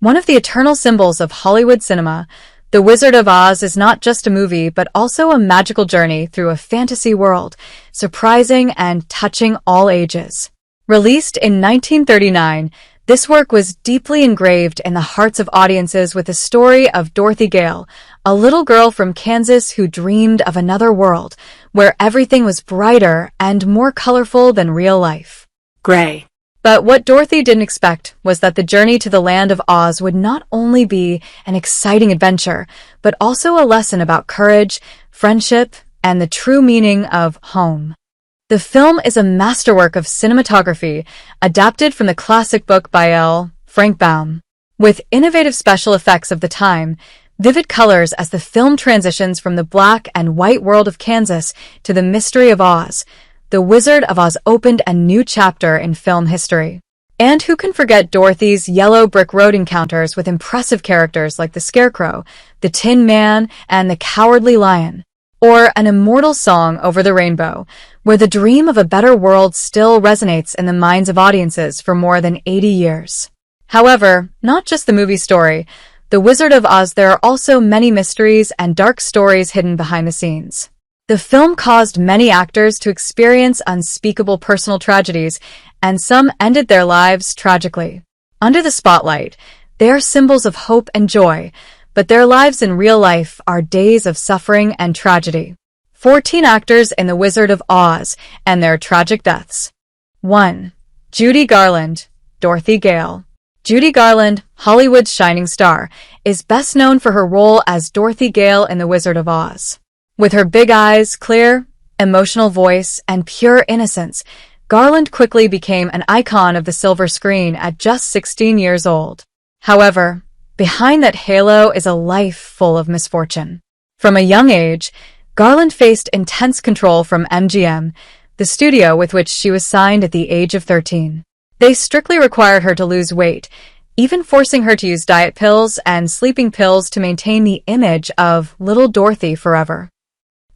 One of the eternal symbols of Hollywood cinema, The Wizard of Oz is not just a movie but also a magical journey through a fantasy world, surprising and touching all ages. Released in 1939, this work was deeply engraved in the hearts of audiences with the story of Dorothy Gale, a little girl from Kansas who dreamed of another world, where everything was brighter and more colorful than real life. Gray. But what Dorothy didn't expect was that the journey to the land of Oz would not only be an exciting adventure, but also a lesson about courage, friendship, and the true meaning of home. The film is a masterwork of cinematography, adapted from the classic book by L. Frank Baum. With innovative special effects of the time, vivid colors as the film transitions from the black and white world of Kansas to the mystery of Oz, The Wizard of Oz opened a new chapter in film history. And who can forget Dorothy's yellow brick road encounters with impressive characters like the Scarecrow, the Tin Man, and the Cowardly Lion? Or an immortal song over the rainbow, where the dream of a better world still resonates in the minds of audiences for more than 80 years. However, not just the movie story, The Wizard of Oz, there are also many mysteries and dark stories hidden behind the scenes. The film caused many actors to experience unspeakable personal tragedies, and some ended their lives tragically. Under the spotlight, they are symbols of hope and joy, but their lives in real life are days of suffering and tragedy. 14 actors in The Wizard of Oz and their tragic deaths. 1. Judy Garland, Dorothy Gale. Judy Garland, Hollywood's shining star, is best known for her role as Dorothy Gale in The Wizard of Oz. With her big eyes, clear, emotional voice, and pure innocence, Garland quickly became an icon of the silver screen at just 16 years old. However, behind that halo is a life full of misfortune. From a young age, Garland faced intense control from MGM, the studio with which she was signed at the age of 13. They strictly required her to lose weight, even forcing her to use diet pills and sleeping pills to maintain the image of little Dorothy forever.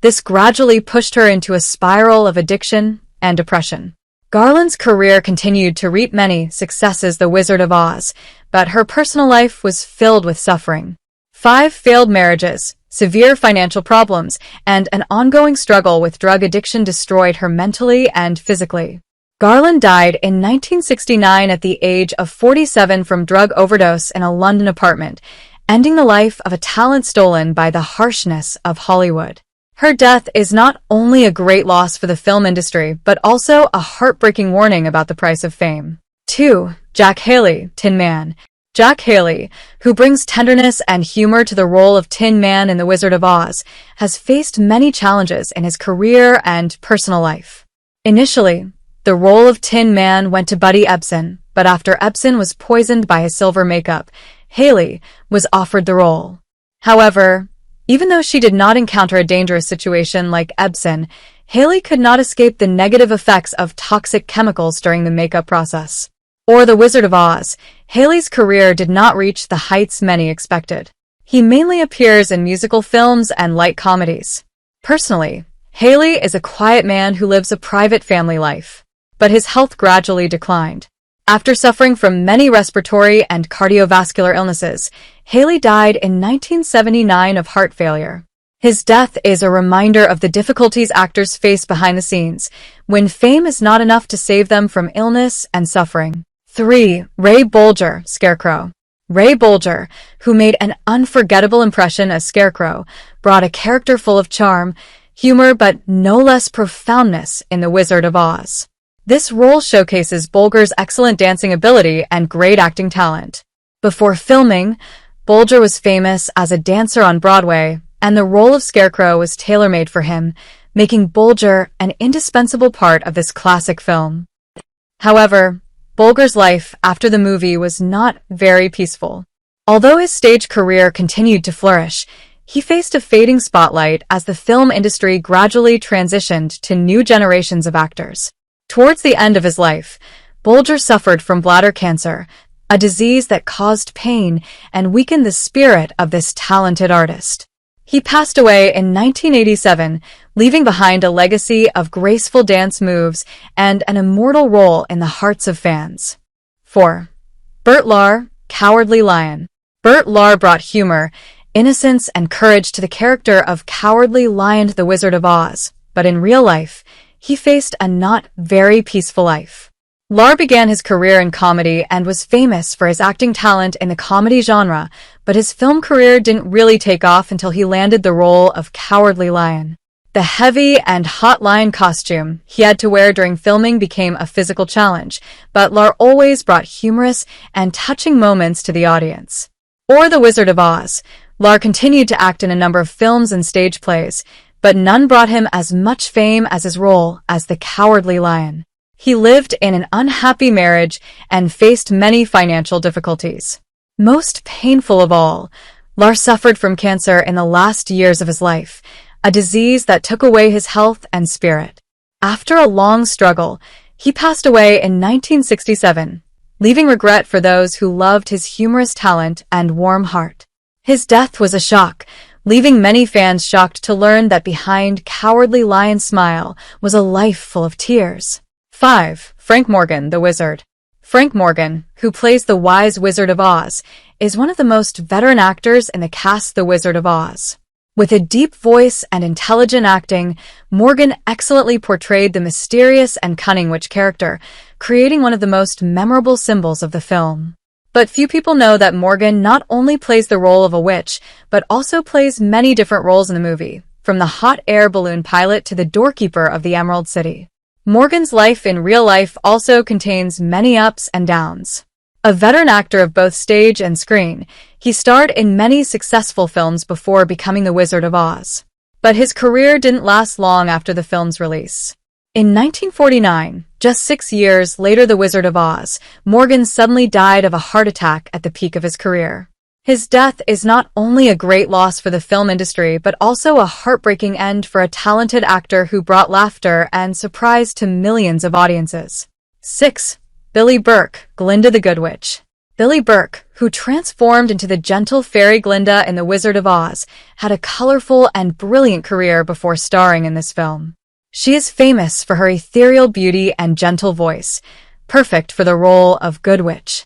This gradually pushed her into a spiral of addiction and depression. Garland's career continued to reap many successes, The Wizard of Oz, but her personal life was filled with suffering. 5 failed marriages, severe financial problems, and an ongoing struggle with drug addiction destroyed her mentally and physically. Garland died in 1969 at the age of 47 from drug overdose in a London apartment, ending the life of a talent stolen by the harshness of Hollywood. Her death is not only a great loss for the film industry, but also a heartbreaking warning about the price of fame. 2. Jack Haley, Tin Man. Jack Haley, who brings tenderness and humor to the role of Tin Man in The Wizard of Oz, has faced many challenges in his career and personal life. Initially, the role of Tin Man went to buddy Ebsen, but after Ebsen was poisoned by his silver makeup, Haley was offered the role. However, even though she did not encounter a dangerous situation like Ebsen, Haley could not escape the negative effects of toxic chemicals during the makeup process. Or The Wizard of Oz, Haley's career did not reach the heights many expected. He mainly appears in musical films and light comedies. Personally, Haley is a quiet man who lives a private family life, but his health gradually declined. After suffering from many respiratory and cardiovascular illnesses, Haley died in 1979 of heart failure. His death is a reminder of the difficulties actors face behind the scenes, when fame is not enough to save them from illness and suffering. 3. Ray Bolger, Scarecrow. Ray Bolger, who made an unforgettable impression as Scarecrow, brought a character full of charm, humor, but no less profoundness in The Wizard of Oz. This role showcases Bolger's excellent dancing ability and great acting talent. Before filming, Bolger was famous as a dancer on Broadway, and the role of Scarecrow was tailor-made for him, making Bolger an indispensable part of this classic film. However, Bolger's life after the movie was not very peaceful. Although his stage career continued to flourish, he faced a fading spotlight as the film industry gradually transitioned to new generations of actors. Towards the end of his life, Bolger suffered from bladder cancer, a disease that caused pain and weakened the spirit of this talented artist. He passed away in 1987, leaving behind a legacy of graceful dance moves and an immortal role in the hearts of fans. 4. Bert Lahr, Cowardly Lion. Bert Lahr brought humor, innocence, and courage to the character of Cowardly Lion the Wizard of Oz, but in real life, he faced a not very peaceful life. Lahr began his career in comedy and was famous for his acting talent in the comedy genre, but his film career didn't really take off until he landed the role of Cowardly Lion. The heavy and hot lion costume he had to wear during filming became a physical challenge, but Lahr always brought humorous and touching moments to the audience. Or The Wizard of Oz. Lahr continued to act in a number of films and stage plays, but none brought him as much fame as his role as the Cowardly Lion. He lived in an unhappy marriage and faced many financial difficulties. Most painful of all, Lahr suffered from cancer in the last years of his life, a disease that took away his health and spirit. After a long struggle, he passed away in 1967, leaving regret for those who loved his humorous talent and warm heart. His death was a shock, leaving many fans shocked to learn that behind Cowardly Lion's smile was a life full of tears. 5. Frank Morgan, the Wizard. Frank Morgan, who plays the wise Wizard of Oz, is one of the most veteran actors in the cast The Wizard of Oz. With a deep voice and intelligent acting, Morgan excellently portrayed the mysterious and cunning witch character, creating one of the most memorable symbols of the film. But few people know that Morgan not only plays the role of a witch, but also plays many different roles in the movie, from the hot air balloon pilot to the doorkeeper of the Emerald City. Morgan's life in real life also contains many ups and downs. A veteran actor of both stage and screen, he starred in many successful films before becoming the Wizard of Oz. But his career didn't last long after the film's release. In 1949, just 6 years later The Wizard of Oz, Morgan suddenly died of a heart attack at the peak of his career. His death is not only a great loss for the film industry, but also a heartbreaking end for a talented actor who brought laughter and surprise to millions of audiences. 6. Billie Burke, Glinda the Good Witch. Billie Burke, who transformed into the gentle fairy Glinda in The Wizard of Oz, had a colorful and brilliant career before starring in this film. She is famous for her ethereal beauty and gentle voice, perfect for the role of Good Witch.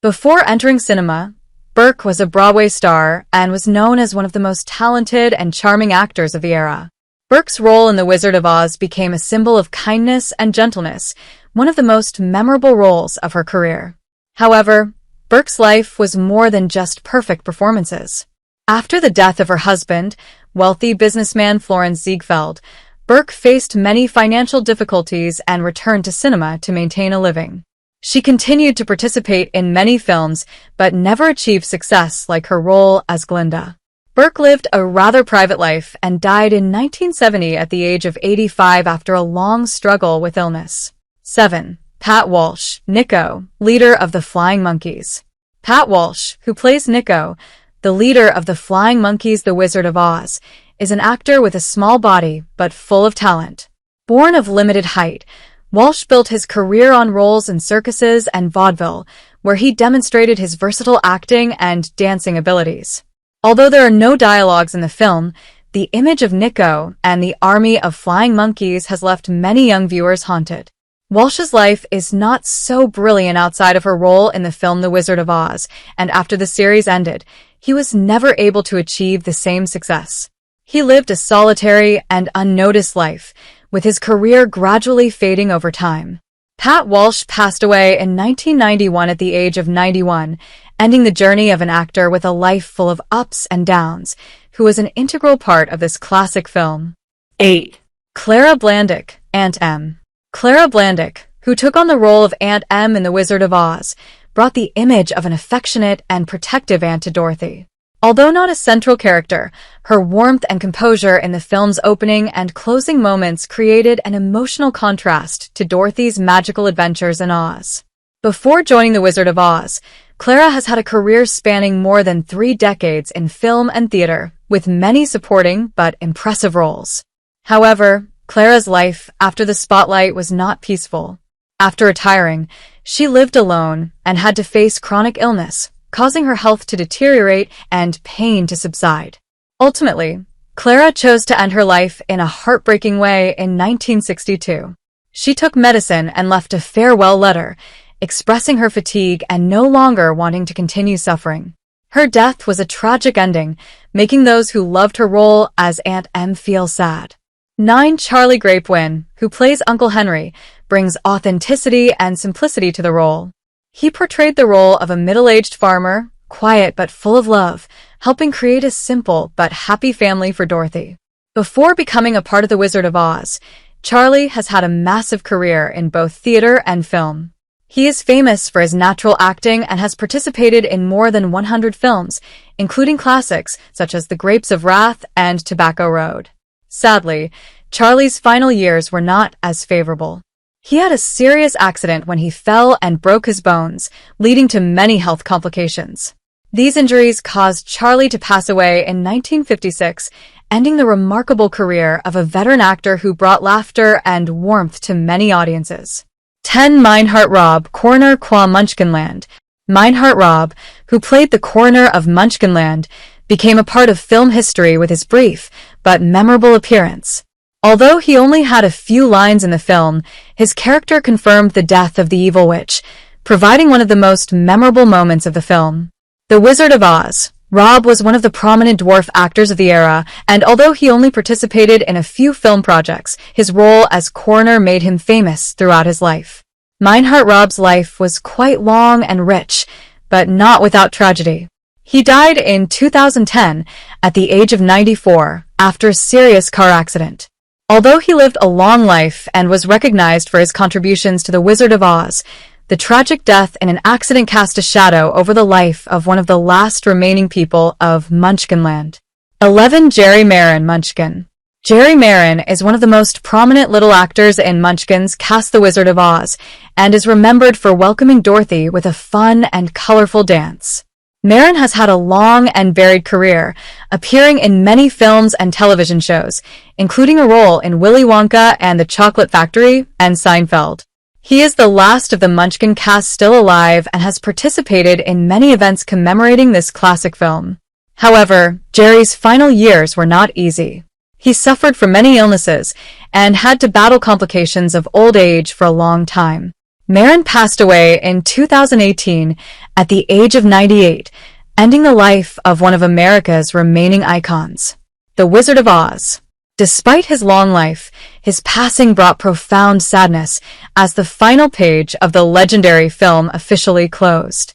Before entering cinema, Burke was a Broadway star and was known as one of the most talented and charming actors of the era. Burke's role in The Wizard of Oz became a symbol of kindness and gentleness, one of the most memorable roles of her career. However, Burke's life was more than just perfect performances. After the death of her husband, wealthy businessman Florence Ziegfeld, Burke faced many financial difficulties and returned to cinema to maintain a living. She continued to participate in many films, but never achieved success like her role as Glinda. Burke lived a rather private life and died in 1970 at the age of 85 after a long struggle with illness. 7. Pat Walsh, Nico, leader of the Flying Monkeys. Pat Walsh, who plays Nico, the leader of the Flying Monkeys The Wizard of Oz, is an actor with a small body but full of talent. Born of limited height, Walsh built his career on roles in circuses and vaudeville, where he demonstrated his versatile acting and dancing abilities. Although there are no dialogues in the film, the image of Nico and the army of flying monkeys has left many young viewers haunted. Walsh's life is not so brilliant outside of her role in the film The Wizard of Oz, and after the series ended, he was never able to achieve the same success. He lived a solitary and unnoticed life, with his career gradually fading over time. Pat Walsh passed away in 1991 at the age of 91, ending the journey of an actor with a life full of ups and downs, who was an integral part of this classic film. 8. Clara Blandick, Aunt Em. Clara Blandick, who took on the role of Aunt Em in The Wizard of Oz, brought the image of an affectionate and protective aunt to Dorothy. Although not a central character, her warmth and composure in the film's opening and closing moments created an emotional contrast to Dorothy's magical adventures in Oz. Before joining The Wizard of Oz, Clara has had a career spanning more than 3 decades in film and theater, with many supporting but impressive roles. However, Clara's life after the spotlight was not peaceful. After retiring, she lived alone and had to face chronic illness, causing her health to deteriorate and pain to subside. Ultimately, Clara chose to end her life in a heartbreaking way in 1962. She took medicine and left a farewell letter, expressing her fatigue and no longer wanting to continue suffering. Her death was a tragic ending, making those who loved her role as Aunt Em feel sad. 9. Charlie Grapewin, who plays Uncle Henry, brings authenticity and simplicity to the role. He portrayed the role of a middle-aged farmer, quiet but full of love, helping create a simple but happy family for Dorothy. Before becoming a part of The Wizard of Oz, Charlie has had a massive career in both theater and film. He is famous for his natural acting and has participated in more than 100 films, including classics such as The Grapes of Wrath and Tobacco Road. Sadly, Charlie's final years were not as favorable. He had a serious accident when he fell and broke his bones, leading to many health complications. These injuries caused Charlie to pass away in 1956, ending the remarkable career of a veteran actor who brought laughter and warmth to many audiences. 10. Meinhardt Robb, coroner qua Munchkinland. Meinhardt Robb, who played the coroner of Munchkinland, became a part of film history with his brief but memorable appearance. Although he only had a few lines in the film, his character confirmed the death of the evil witch, providing one of the most memorable moments of the film. The Wizard of Oz. Robb was one of the prominent dwarf actors of the era, and although he only participated in a few film projects, his role as coroner made him famous throughout his life. Meinhardt Robb's life was quite long and rich, but not without tragedy. He died in 2010 at the age of 94 after a serious car accident. Although he lived a long life and was recognized for his contributions to The Wizard of Oz, the tragic death in an accident cast a shadow over the life of one of the last remaining people of Munchkinland. 11. Jerry Maren, Munchkin. Jerry Maren is one of the most prominent little actors in Munchkin's cast The Wizard of Oz, and is remembered for welcoming Dorothy with a fun and colorful dance. Maren has had a long and varied career, appearing in many films and television shows, including a role in Willy Wonka and the Chocolate Factory and Seinfeld. He is the last of the Munchkin cast still alive and has participated in many events commemorating this classic film. However, Jerry's final years were not easy. He suffered from many illnesses and had to battle complications of old age for a long time. Maren passed away in 2018 at the age of 98, ending the life of one of America's remaining icons. The Wizard of Oz. Despite his long life, his passing brought profound sadness as the final page of the legendary film officially closed.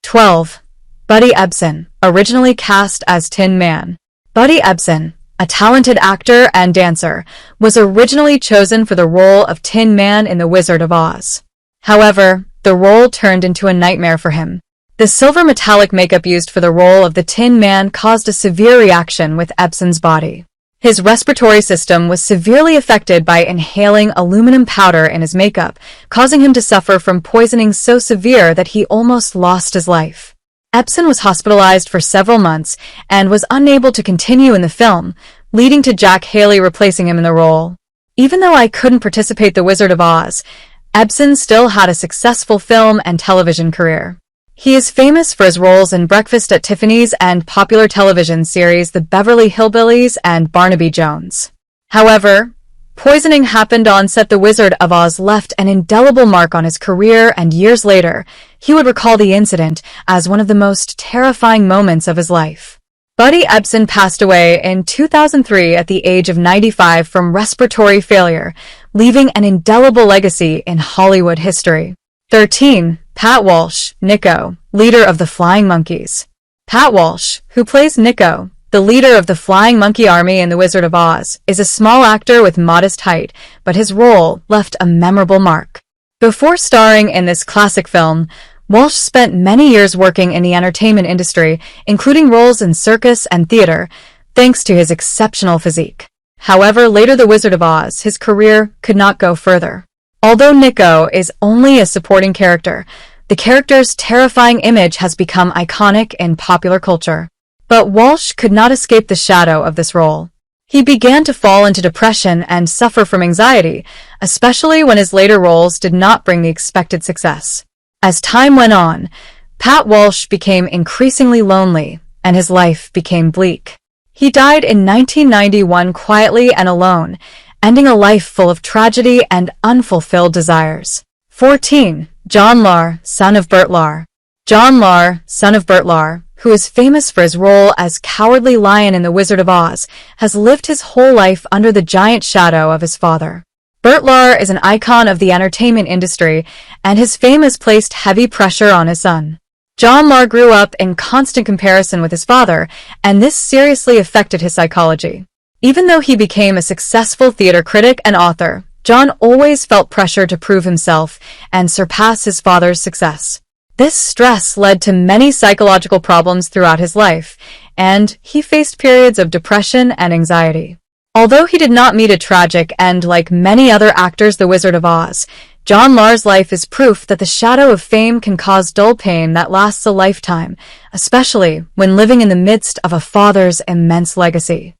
12. Buddy Ebsen, originally cast as Tin Man. Buddy Ebsen, a talented actor and dancer, was originally chosen for the role of Tin Man in The Wizard of Oz. However, the role turned into a nightmare for him. The silver metallic makeup used for the role of the Tin Man caused a severe reaction with Ebsen's body. His respiratory system was severely affected by inhaling aluminum powder in his makeup, causing him to suffer from poisoning so severe that he almost lost his life. Ebsen was hospitalized for several months and was unable to continue in the film, leading to Jack Haley replacing him in the role. Even though I couldn't participate in The Wizard of Oz, Ebsen still had a successful film and television career. He is famous for his roles in Breakfast at Tiffany's and popular television series The Beverly Hillbillies and Barnaby Jones. However, poisoning happened on set. The Wizard of Oz left an indelible mark on his career, and years later, he would recall the incident as one of the most terrifying moments of his life. Buddy Ebsen passed away in 2003 at the age of 95 from respiratory failure, leaving an indelible legacy in Hollywood history. 13. Pat Walsh, Nico, leader of the Flying Monkeys. Pat Walsh, who plays Nico, the leader of the Flying Monkey Army in The Wizard of Oz, is a small actor with modest height, but his role left a memorable mark. Before starring in this classic film, Walsh spent many years working in the entertainment industry, including roles in circus and theater, thanks to his exceptional physique. However, later The Wizard of Oz, his career could not go further. Although Nico is only a supporting character, the character's terrifying image has become iconic in popular culture. But Walsh could not escape the shadow of this role. He began to fall into depression and suffer from anxiety, especially when his later roles did not bring the expected success. As time went on, Pat Walsh became increasingly lonely, and his life became bleak. He died in 1991 quietly and alone, ending a life full of tragedy and unfulfilled desires. 14. John Lahr, son of Bert Lahr. John Lahr, son of Bert Lahr, who is famous for his role as Cowardly Lion in The Wizard of Oz, has lived his whole life under the giant shadow of his father. Bert Lahr is an icon of the entertainment industry, and his fame has placed heavy pressure on his son. John Lahr grew up in constant comparison with his father, and this seriously affected his psychology. Even though he became a successful theater critic and author, John always felt pressure to prove himself and surpass his father's success. This stress led to many psychological problems throughout his life, and he faced periods of depression and anxiety. Although he did not meet a tragic end like many other actors The Wizard of Oz, John Lahr's life is proof that the shadow of fame can cause dull pain that lasts a lifetime, especially when living in the midst of a father's immense legacy.